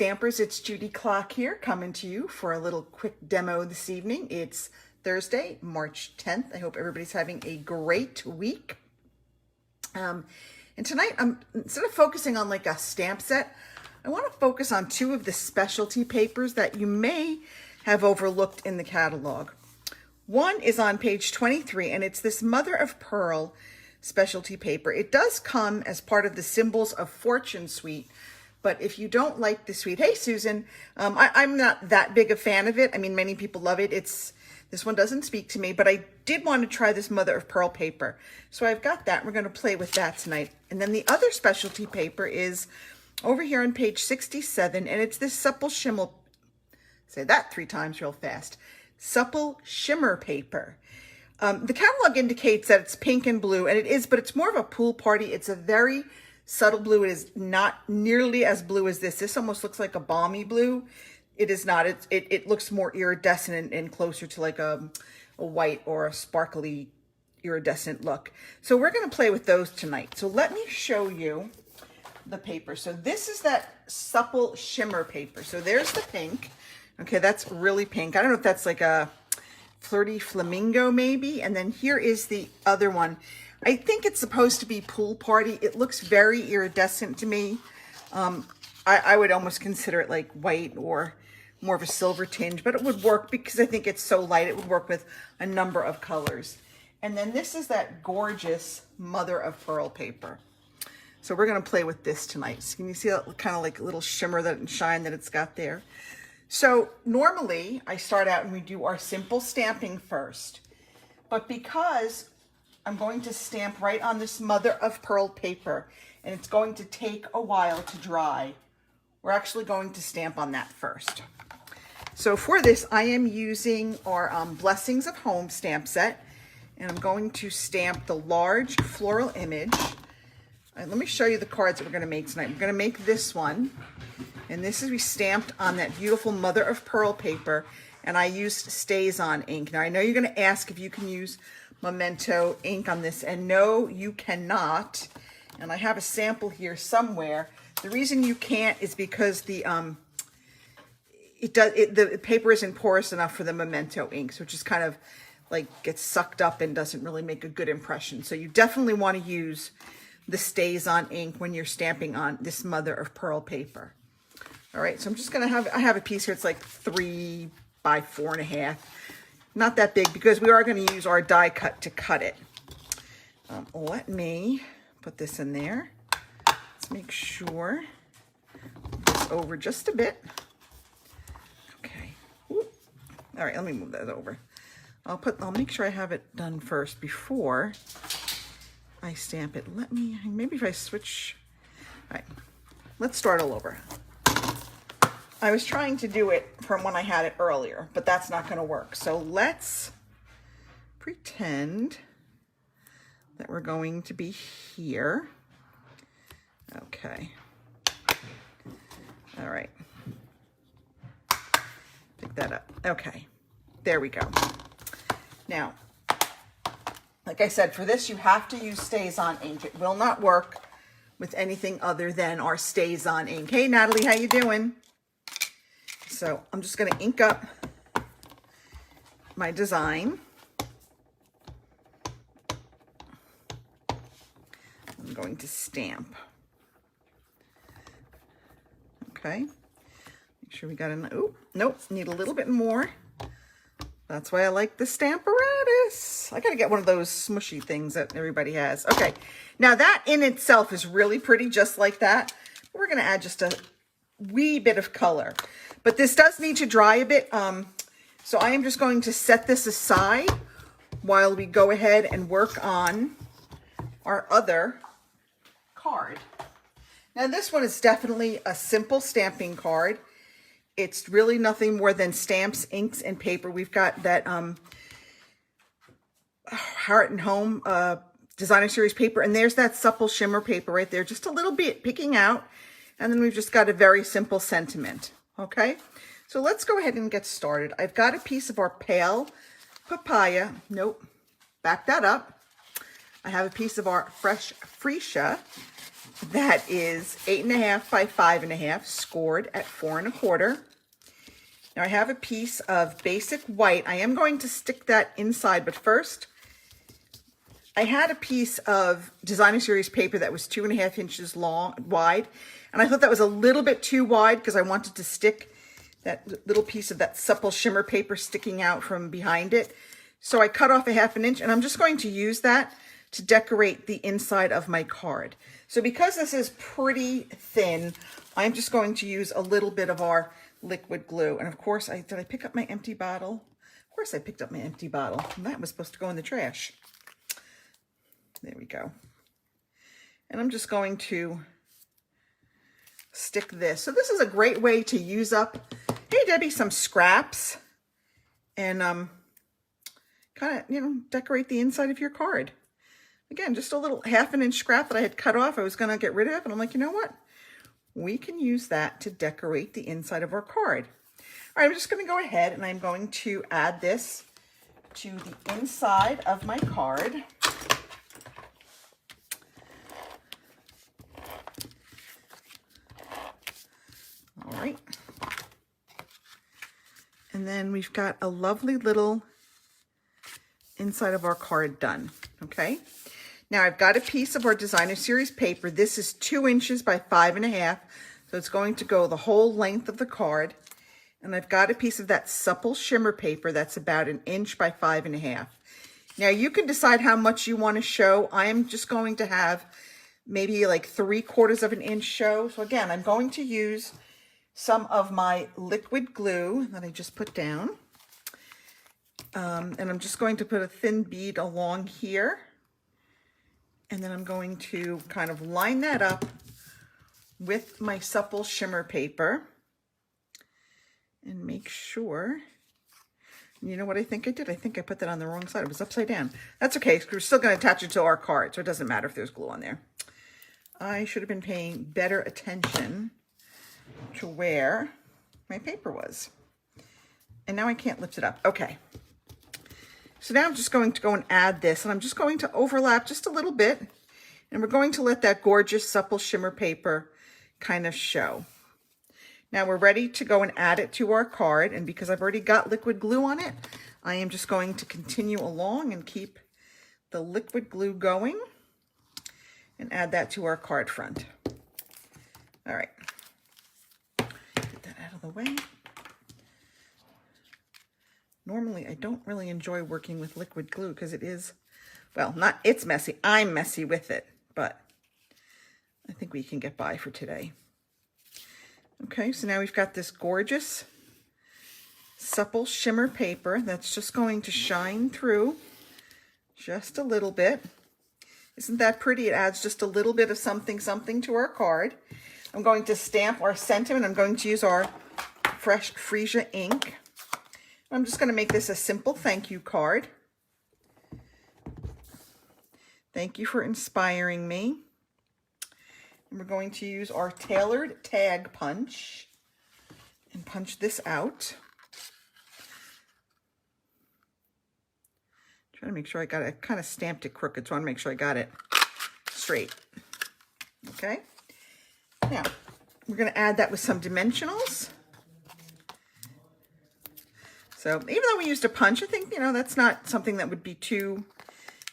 Stampers, it's Judy Klock here, coming to you for a little quick demo this evening. It's Thursday, March 10th. I hope everybody's having a great week. And tonight, instead of focusing on like a stamp set, I want to focus on two of the specialty papers that you may have overlooked in the catalog. One is on page 23, and it's this Mother of Pearl specialty paper. It does come as part of the Symbols of Fortune suite, but if you don't like the suite, hey Susan, I'm not that big a fan of it. I mean, many people love it. This one doesn't speak to me, but I did want to try this Mother of Pearl paper. So I've got that. We're going to play with that tonight. And then the other specialty paper is over here on page 67, and it's this supple shimmer, say that 3 times real fast, supple shimmer paper. The catalog indicates that it's pink and blue, and it is, but it's more of a pool party. It's a very subtle blue. It is not nearly as blue as this. This almost looks like a balmy blue. It is not. It looks more iridescent and closer to like a white or a sparkly iridescent look. So we're going to play with those tonight. So let me show you the paper. So this is that supple shimmer paper. So there's the pink. Okay, that's really pink. I don't know if that's like a flirty flamingo maybe. And then here is the other one. I think it's supposed to be pool party. It looks very iridescent to me. I would almost consider it like white or more of a silver tinge, but it would work because I think it's so light. It would work with a number of colors. And then this is that gorgeous Mother of Pearl paper. So we're going to play with this tonight. So can you see that kind of like a little shimmer that and shine that it's got there? So normally I start out and we do our simple stamping first, but because I'm going to stamp right on this Mother of Pearl paper and it's going to take a while to dry, we're actually going to stamp on that first. So for this, I am using our Blessings of Home stamp set, and I'm going to stamp the large floral image. Let me show you the cards that we're going to make tonight. We're going to make this one, and this is we stamped on that beautiful Mother of Pearl paper, and I used Stays On ink. Now I know you're going to ask if you can use Memento ink on this, and no, you cannot. And I have a sample here somewhere. The reason you can't is because the paper isn't porous enough for the Memento ink, so it just kind of like gets sucked up and doesn't really make a good impression. So you definitely want to use the Stays On ink when you're stamping on this Mother of Pearl paper. All right, so I'm just gonna I have a piece here. It's like 3 by 4.5. Not that big because we are going to use our die cut to cut it. Let me put this in there. Let's make sure it's over just a bit. Okay. Ooh. All right, let me move that over. I'll make sure I have it done first before I stamp it. Maybe if I switch. All right, let's start all over. I was trying to do it from when I had it earlier, but that's not going to work. So let's pretend that we're going to be here. Okay. All right. Pick that up. Okay. There we go. Now, like I said, for this, you have to use Stays On ink. It will not work with anything other than our Stays On ink. Hey, Natalie, how you doing? So I'm just going to ink up my design. I'm going to stamp. Okay. Make sure we got enough. Oh, nope. Need a little bit more. That's why I like the Stamparatus. I got to get one of those smushy things that everybody has. Okay. Now that in itself is really pretty, just like that. We're going to add just a wee bit of color. But this does need to dry a bit. So I am just going to set this aside while we go ahead and work on our other card. Now this one is definitely a simple stamping card. It's really nothing more than stamps, inks, and paper. We've got that Heart and Home Designer Series paper, and there's that supple shimmer paper right there, just a little bit picking out. And then we've just got a very simple sentiment. Okay, so let's go ahead and get started. I've got a piece of our pale papaya. Nope, back that up. I have a piece of our fresh freesia, that is 8.5 by 5.5, scored at 4 1/4. Now I have a piece of basic white. I am going to stick that inside, but first, I had a piece of Designer Series paper that was 2.5 inches wide, and I thought that was a little bit too wide because I wanted to stick that little piece of that supple shimmer paper sticking out from behind it. So I cut off 1/2 inch, and I'm just going to use that to decorate the inside of my card. So because this is pretty thin, I'm just going to use a little bit of our liquid glue. And of course, did I pick up my empty bottle? Of course I picked up my empty bottle. And that was supposed to go in the trash. There we go. And I'm just going to stick this. So this is a great way to use up, hey Debbie, some scraps and kind of, decorate the inside of your card. Again, just a little 1/2 inch scrap that I had cut off. I was going to get rid of, and I'm like, you know what? We can use that to decorate the inside of our card. All right, I'm just going to go ahead and I'm going to add this to the inside of my card. All right. And then we've got a lovely little inside of our card done, okay? Now I've got a piece of our Designer Series paper. This is 2 inches by 5.5, so it's going to go the whole length of the card. And I've got a piece of that supple shimmer paper that's about 1 inch by 5.5. Now you can decide how much you want to show. I am just going to have maybe like 3/4 of an inch show. So again, I'm going to use some of my liquid glue that I just put down. And I'm just going to put a thin bead along here. And then I'm going to kind of line that up with my supple shimmer paper and make sure. You know what I think I did? I think I put that on the wrong side. It was upside down. That's okay, because we're still going to attach it to our card, so it doesn't matter if there's glue on there. I should have been paying better attention to where my paper was. And now I can't lift it up. Okay. So now I'm just going to go and add this, and I'm just going to overlap just a little bit, and we're going to let that gorgeous supple shimmer paper kind of show. Now we're ready to go and add it to our card, and because I've already got liquid glue on it, I am just going to continue along and keep the liquid glue going and add that to our card front. All right, get that out of the way. Normally, I don't really enjoy working with liquid glue because it is, well, it's messy. I'm messy with it, but I think we can get by for today. Okay, so now we've got this gorgeous supple shimmer paper that's just going to shine through just a little bit. Isn't that pretty? It adds just a little bit of something to our card. I'm going to stamp our sentiment. I'm going to use our fresh freesia ink. I'm just going to make this a simple thank you card. Thank you for inspiring me. And we're going to use our tailored tag punch and punch this out. Trying to make sure I got it. I kind of stamped it crooked, so I want to make sure I got it straight. Okay. Now, we're going to add that with some dimensionals. So even though we used a punch, I think, that's not something that would be too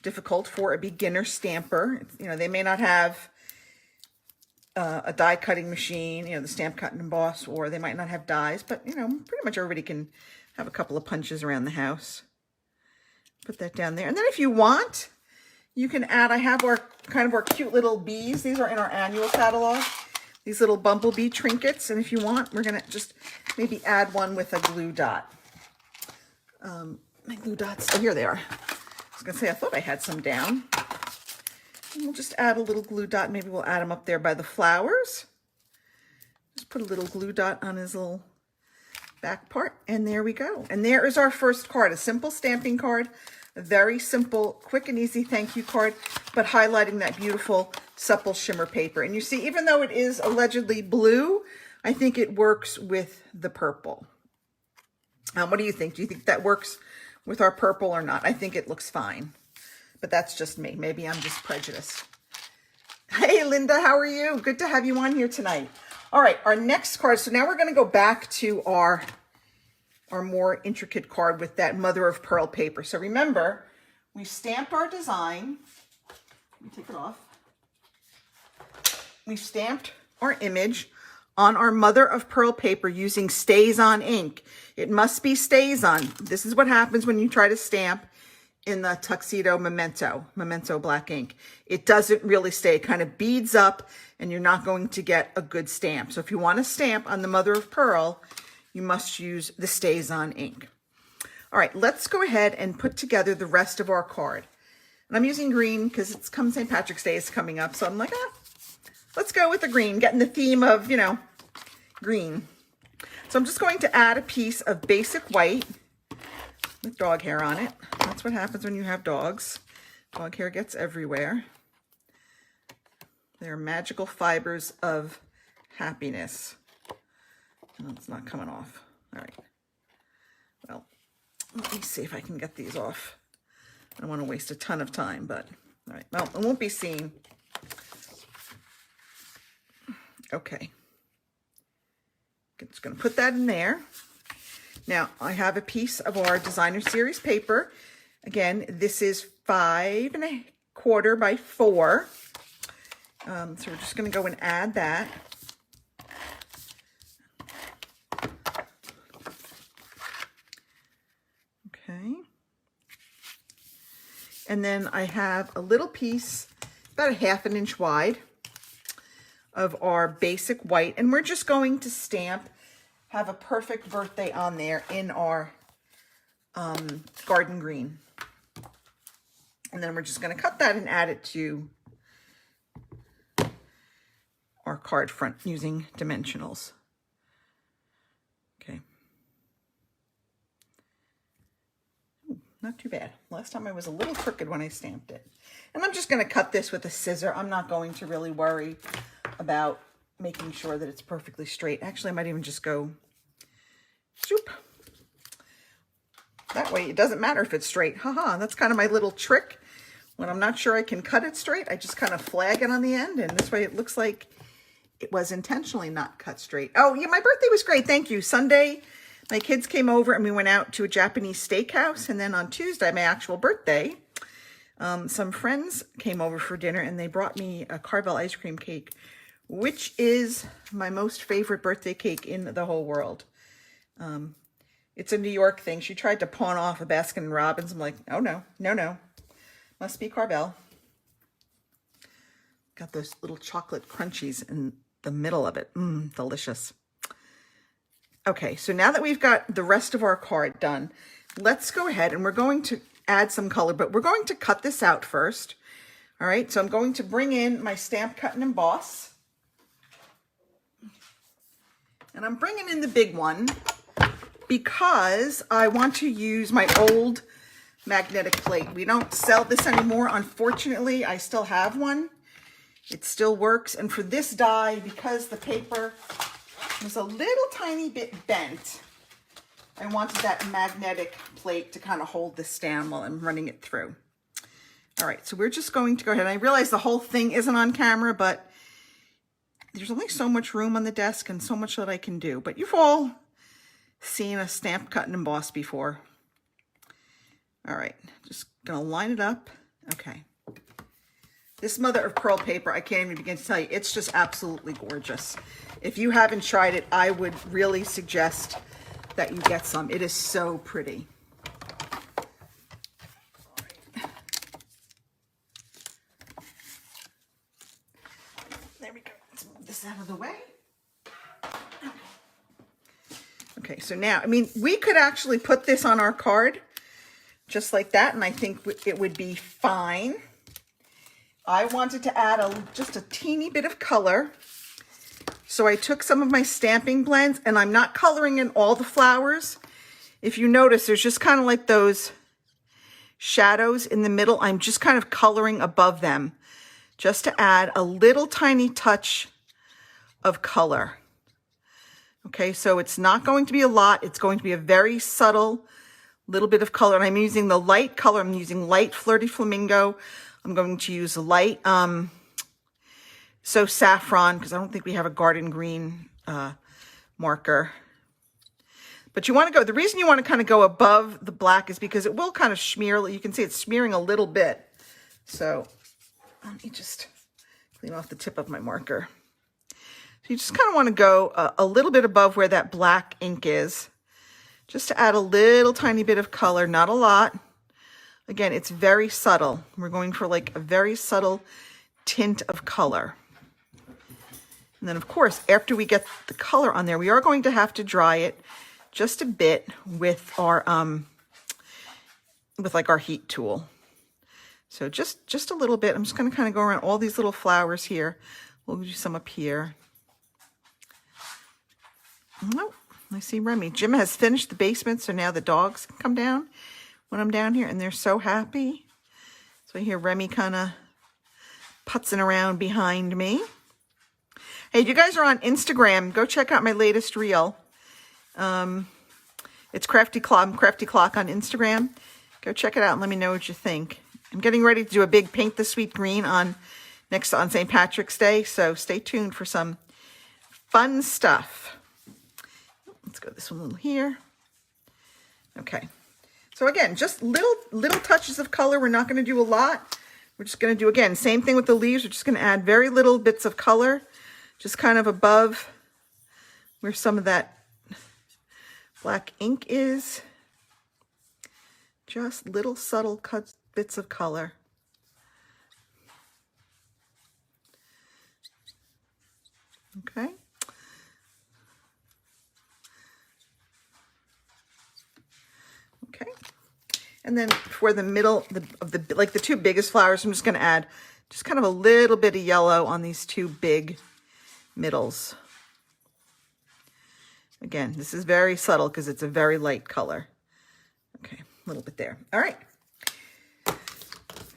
difficult for a beginner stamper. They may not have a die cutting machine, the Stamp Cut and Emboss, or they might not have dies, but, pretty much everybody can have a couple of punches around the house. Put that down there. And then if you want, you can add, I have our cute little bees. These are in our annual catalog. These little bumblebee trinkets. And if you want, we're going to just maybe add one with a glue dot. My glue dots, oh, here they are. I was gonna say, I thought I had some down. And we'll just add a little glue dot. Maybe we'll add them up there by the flowers. Just put a little glue dot on his little back part, and there we go. And there is our first card, a simple stamping card, a very simple, quick and easy thank you card, but highlighting that beautiful supple shimmer paper. And you see, even though it is allegedly blue, I think it works with the purple. What do you think? Do you think that works with our purple or not? I think it looks fine, but that's just me. Maybe I'm just prejudiced. Hey, Linda, how are you? Good to have you on here tonight. All right, our next card. So now we're going to go back to our more intricate card with that mother of pearl paper. So remember, we stamped our design. Let me take it off. We stamped our image on our mother of pearl paper using StazOn ink. It must be StazOn. This is what happens when you try to stamp in the Tuxedo Memento black ink. It doesn't really stay. It kind of beads up and you're not going to get a good stamp. So if you want to stamp on the mother of pearl, you must use the StazOn ink. All right, let's go ahead and put together the rest of our card. And I'm using green because it's come St. Patrick's Day is coming up. So I'm like, let's go with the green, getting the theme of, you know, green. So I'm just going to add a piece of basic white with dog hair on it. That's what happens when you have dogs. Dog hair gets everywhere. They're magical fibers of happiness. Oh, it's not coming off. All right. Well, let me see if I can get these off. I don't want to waste a ton of time, but all right. Well, it won't be seen. Okay. Just going to put that in there. Now, I have a piece of our designer series paper. Again, this is 5 1/4 by 4. So we're just going to go and add that. Okay. And then I have a little piece, about 1/2 inch wide, of our basic white. And we're just going to stamp, have a perfect birthday on there in our garden green. And then we're just going to cut that and add it to our card front using dimensionals. Okay. Ooh, not too bad. Last time I was a little crooked when I stamped it. And I'm just going to cut this with a scissor. I'm not going to really worry about making sure that it's perfectly straight. Actually, I might even just go zoop. That way it doesn't matter if it's straight. Haha, that's kind of my little trick. When I'm not sure I can cut it straight, I just kind of flag it on the end, and this way it looks like it was intentionally not cut straight. Oh, yeah, my birthday was great. Thank you. Sunday, my kids came over and we went out to a Japanese steakhouse. And then on Tuesday, my actual birthday, some friends came over for dinner and they brought me a Carvel ice cream cake, which is my most favorite birthday cake in the whole world. It's a New York thing. She tried to pawn off a Baskin Robbins. I'm like, oh, no, no, no. Must be Carvel. Got those little chocolate crunchies in the middle of it. Delicious. Okay, so now that we've got the rest of our card done, let's go ahead and we're going to add some color, but we're going to cut this out first. All right, so I'm going to bring in my Stamp, Cut, and Emboss. And I'm bringing in the big one because I want to use my old magnetic plate. We don't sell this anymore. Unfortunately, I still have one. It still works. And for this die, because the paper was a little tiny bit bent, I wanted that magnetic plate to kind of hold this down while I'm running it through. All right, so we're just going to go ahead. I realize the whole thing isn't on camera, but there's only so much room on the desk and so much that I can do. But you've all seen a Stamp, Cut, and Emboss before. All right, just gonna line it up. Okay. This mother of pearl paper, I can't even begin to tell you, it's just absolutely gorgeous. If you haven't tried it, I would really suggest that you get some. It is so pretty. All right. There we go. Let's move this out of the way. Okay, so now, I mean, we could actually put this on our card just like that, and I think it would be fine. I wanted to add just a teeny bit of color. So I took some of my stamping blends, and I'm not coloring in all the flowers. If you notice, there's just kind of like those shadows in the middle. I'm just kind of coloring above them just to add a little tiny touch of color. Okay, so it's not going to be a lot. It's going to be a very subtle little bit of color. And I'm using the light color. I'm using light Flirty Flamingo. I'm going to use light So saffron, because I don't think we have a garden green marker. But you want to go, the reason you want to kind of go above the black is because it will kind of smear. You can see it's smearing a little bit. So let me just clean off the tip of my marker. So you just kind of want to go a little bit above where that black ink is, just to add a little tiny bit of color, not a lot. Again, it's very subtle. We're going for like a very subtle tint of color. And then of course, after we get the color on there, we are going to have to dry it just a bit with our like our heat tool. So just a little bit. I'm just going to kind of go around all these little flowers here. We'll do some up here. Oh, I see Remy. Jim has finished the basement, so now the dogs can come down when I'm down here, and they're so happy. So I hear Remy kind of putzing around behind me. Hey, if you guys are on Instagram, go check out my latest reel. It's Crafty Klock on Instagram. Go check it out and let me know what you think. I'm getting ready to do a big Paint the Sweet Green on St. Patrick's Day, so stay tuned for some fun stuff. Let's go this one a little here. Okay. So again, just little touches of color. We're not going to do a lot. We're just going to do, again, same thing with the leaves. We're just going to add very little bits of color, just kind of above where some of that black ink is. Just little subtle bits of color. Okay. Okay. And then for the middle of the like the two biggest flowers, I'm just going to add just kind of a little bit of yellow on these two big middles. Again, this is very subtle because it's a very light color. Okay, a little bit there. All right.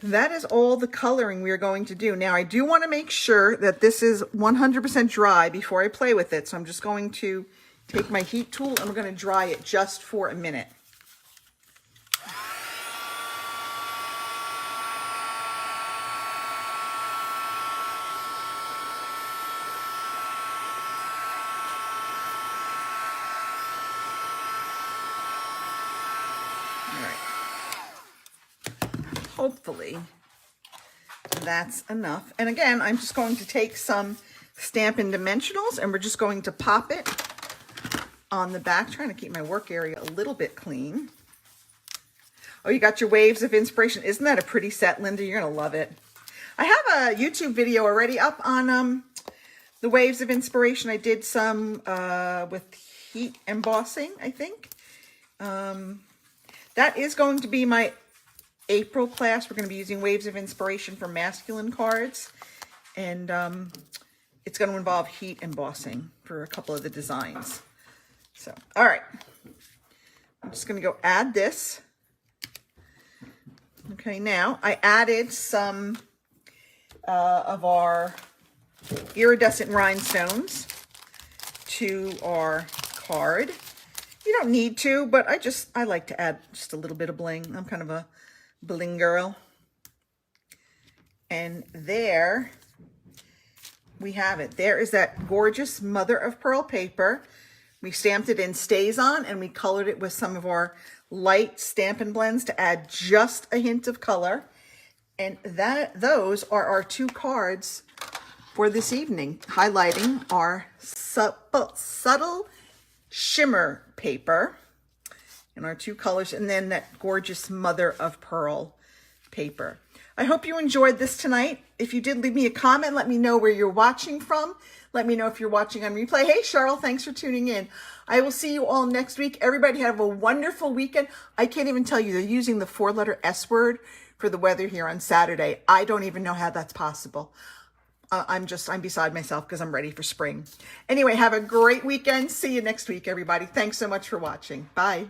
That is all the coloring we are going to do. Now, I do want to make sure that this is 100% dry before I play with it. So I'm just going to take my heat tool and we're going to dry it just for a minute. Hopefully that's enough. And again, I'm just going to take some Stampin' Dimensionals and we're just going to pop it on the back, trying to keep my work area a little bit clean. Oh, you got your Waves of Inspiration. Isn't that a pretty set, Linda? You're going to love it. I have a YouTube video already up on the Waves of Inspiration. I did some with heat embossing, I think. That is going to be my April class. We're going to be using Waves of Inspiration for masculine cards, and it's going to involve heat embossing for a couple of the designs. So, all right, I'm just going to go add this. Okay, now I added some of our iridescent rhinestones to our card. You don't need to, but I like to add just a little bit of bling. I'm kind of a bling girl. And there we have it. There is that gorgeous mother of pearl paper. We stamped it in Stays On and we colored it with some of our light Stampin' blends to add just a hint of color. And those are our two cards for this evening, highlighting our subtle shimmer paper in our two colors, and then that gorgeous mother of pearl paper. I hope you enjoyed this tonight. If you did, leave me a comment. Let me know where you're watching from. Let me know if you're watching on replay. Hey, Cheryl, thanks for tuning in. I will see you all next week. Everybody have a wonderful weekend. I can't even tell you, they're using the 4-letter S word for the weather here on Saturday. I don't even know how that's possible. I'm beside myself because I'm ready for spring. Anyway, have a great weekend. See you next week, everybody. Thanks so much for watching. Bye.